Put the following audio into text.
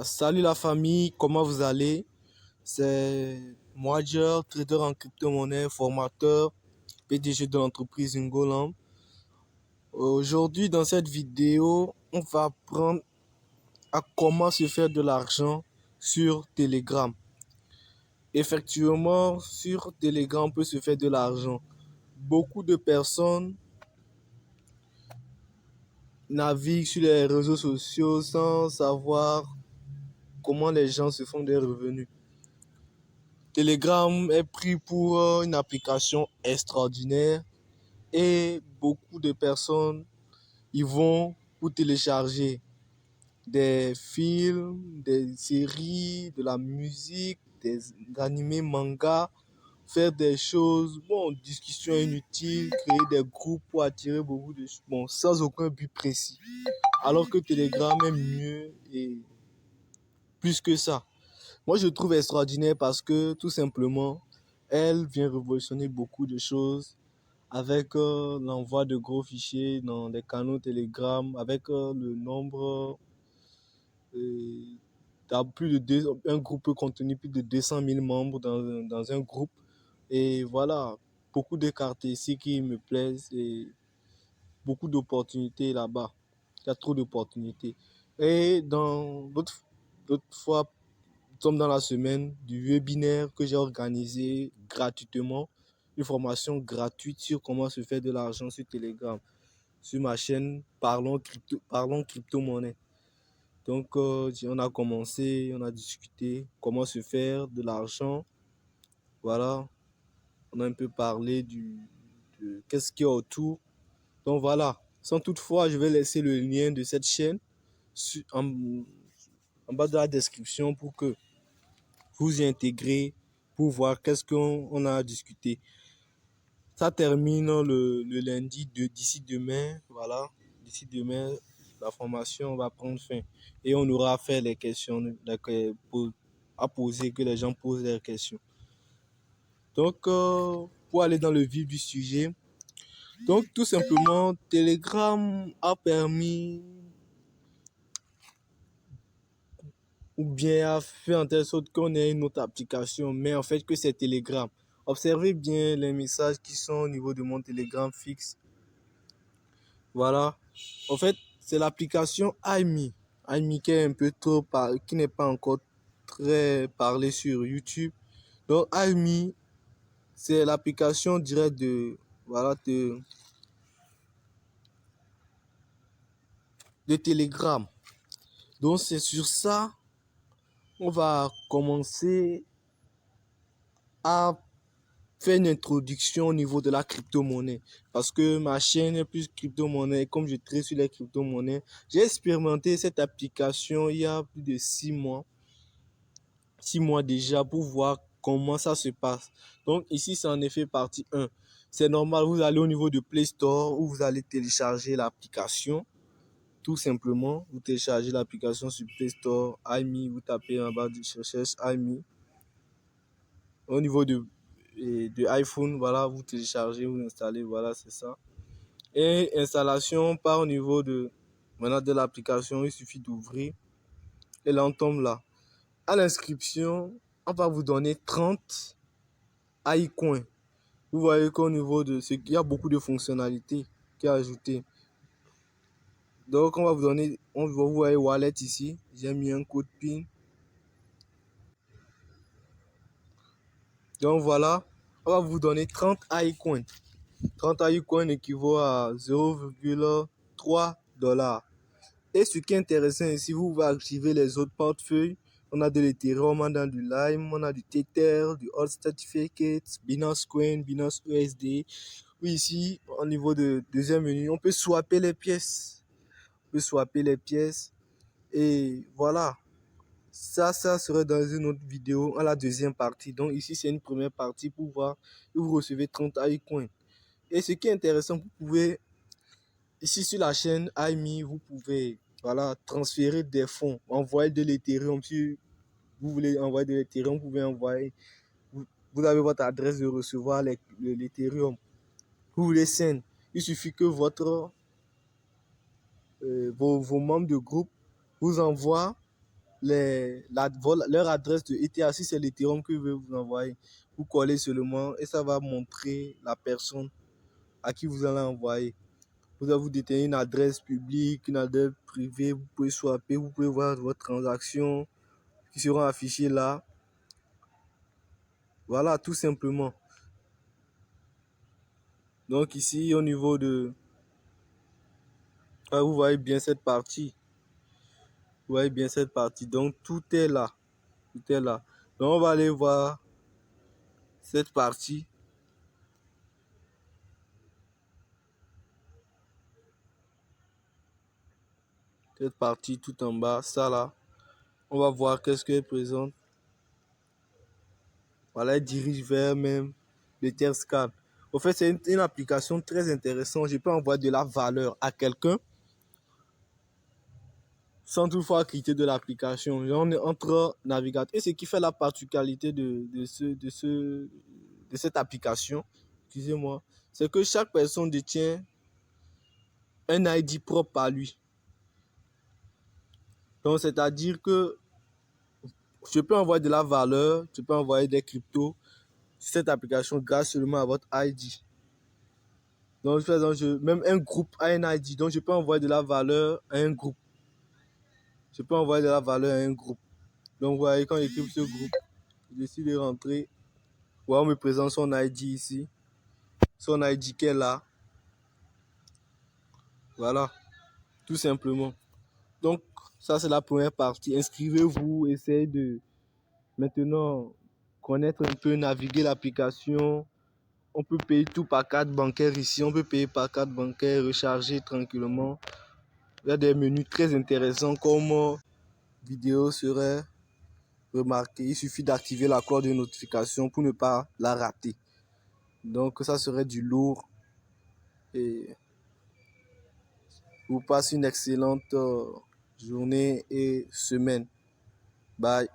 Salut la famille, comment vous allez? C'est Moadjer, trader en crypto-monnaie, formateur, PDG de l'entreprise Ingolam. Aujourd'hui, dans cette vidéo, on va apprendre à comment se faire de l'argent sur Telegram. Effectivement, sur Telegram, on peut se faire de l'argent. Beaucoup de personnes naviguent sur les réseaux sociaux sans savoir comment les gens se font des revenus. Telegram est pris pour une application extraordinaire et beaucoup de personnes y vont pour télécharger des films, des séries, de la musique, des animés, mangas, faire des choses, discussions inutiles, créer des groupes pour attirer beaucoup de choses, sans aucun but précis. Alors que Telegram est mieux et plus que ça. Moi, je trouve extraordinaire parce que tout simplement, elle vient révolutionner beaucoup de choses avec l'envoi de gros fichiers dans des canaux Telegram, avec le nombre un groupe peut contenir plus de 200 000 membres dans un groupe. Et voilà, beaucoup de cartes ici qui me plaisent et beaucoup d'opportunités là-bas. Il y a trop d'opportunités. Et dans d'autres fois, nous sommes dans la semaine du webinaire que j'ai organisé gratuitement, une formation gratuite sur comment se faire de l'argent sur Telegram, sur ma chaîne Parlons Crypto-Monnaie. Donc, on a commencé, on a discuté comment se faire de l'argent. Voilà, on a un peu parlé de qu'est-ce qu'il y a autour. Donc voilà, sans toutefois, je vais laisser le lien de cette chaîne en bas de la description pour que vous y intégrez pour voir qu'est-ce qu'on a discuté. Ça termine le lundi d'ici demain. Voilà, d'ici demain, la formation va prendre fin. Et on aura fait les questions à poser, que les gens posent leurs questions. Donc, pour aller dans le vif du sujet, donc tout simplement, Telegram a permis ou bien a fait en telle sorte qu'on ait une autre application, mais en fait que c'est Telegram. Observez bien les messages qui sont au niveau de mon Telegram fixe. Voilà. En fait, c'est l'application iMe. iMe qui est un peu qui n'est pas encore très parlé sur YouTube. Donc iMe, c'est l'application directe de Telegram. Donc c'est sur ça on va commencer à faire une introduction au niveau de la crypto-monnaie. Parce que ma chaîne est plus crypto-monnaie. Comme je traite sur les crypto-monnaies, j'ai expérimenté cette application il y a plus de 6 mois. 6 mois déjà pour voir comment ça se passe. Donc ici, c'est en effet partie 1. C'est normal, vous allez au niveau de Play Store où vous allez télécharger l'application. Tout simplement, vous téléchargez l'application sur Play Store, iMe, vous tapez en bas de recherche iMe. Au niveau de iPhone, voilà, vous téléchargez, vous installez, voilà, c'est ça. Et installation par au niveau maintenant de l'application, il suffit d'ouvrir et là on tombe là. À l'inscription, on va vous donner 30 iCoins. Vous voyez qu'au niveau de ce, il y a beaucoup de fonctionnalités qui sont ajoutées. Donc on va vous donner, vous voyez Wallet ici, j'ai mis un code PIN. Donc voilà, on va vous donner 30 iCoins. 30 iCoins équivaut à 0,3 $. Et ce qui est intéressant ici, vous pouvez activer les autres portefeuilles. On a de l'Ethereum, on a du Lime, on a du Tether, du Hot Certificate, Binance Coin, Binance USD. Oui, ici, au niveau de deuxième menu, on peut swapper les pièces. On peut swapper les pièces. Et voilà. Ça serait dans une autre vidéo, à la deuxième partie. Donc ici, c'est une première partie pour voir que vous recevez 30 iCoins. Et ce qui est intéressant, vous pouvez, ici sur la chaîne iMe, vous pouvez transférer des fonds, envoyer de l'Ethereum. Si vous voulez envoyer de l'Ethereum, vous pouvez envoyer. Vous avez votre adresse de recevoir l'Ethereum. Vous voulez send. Il suffit que vos membres de groupe vous envoient leur adresse de ETH. Si c'est l'Ethereum que veut vous envoyer, vous collez seulement et ça va montrer la personne à qui vous allez envoyer. Vous allez vous détenir une adresse publique, une adresse privée, vous pouvez swapper, vous pouvez voir votre transaction qui seront affichées là. Voilà, tout simplement. Donc ici, au niveau de... Ah, vous voyez bien cette partie. Vous voyez bien cette partie. Donc tout est là. Tout est là. Donc on va aller voir cette partie. Cette partie tout en bas, ça là. On va voir qu'est-ce qu'elle présente. Voilà, elle dirige vers même l'Etherscan. En fait, c'est une application très intéressante. Je peux envoyer de la valeur à quelqu'un sans toutefois quitter de l'application. On est entre navigateurs. Et ce qui fait la particularité de cette application, excusez-moi, c'est que chaque personne détient un ID propre à lui. Donc, c'est-à-dire que je peux envoyer de la valeur, je peux envoyer des cryptos sur cette application grâce seulement à votre ID. Donc, par exemple, même un groupe a un ID, donc je peux envoyer de la valeur à un groupe. Je peux envoyer de la valeur à un groupe. Donc, vous voyez, quand j'écris ce groupe, je décide de rentrer. Voilà, on me présente son ID ici. Son ID qui est là. Voilà, tout simplement. Donc, ça, c'est la première partie. Inscrivez-vous, essayez de maintenant connaître un peu, naviguer l'application. On peut payer tout par carte bancaire ici. On peut payer par carte bancaire, recharger tranquillement. Il y a des menus très intéressants comme vidéo serait remarqué. Il suffit d'activer la cloche de notification pour ne pas la rater. Donc ça serait du lourd. Et vous passez une excellente journée et semaine. Bye.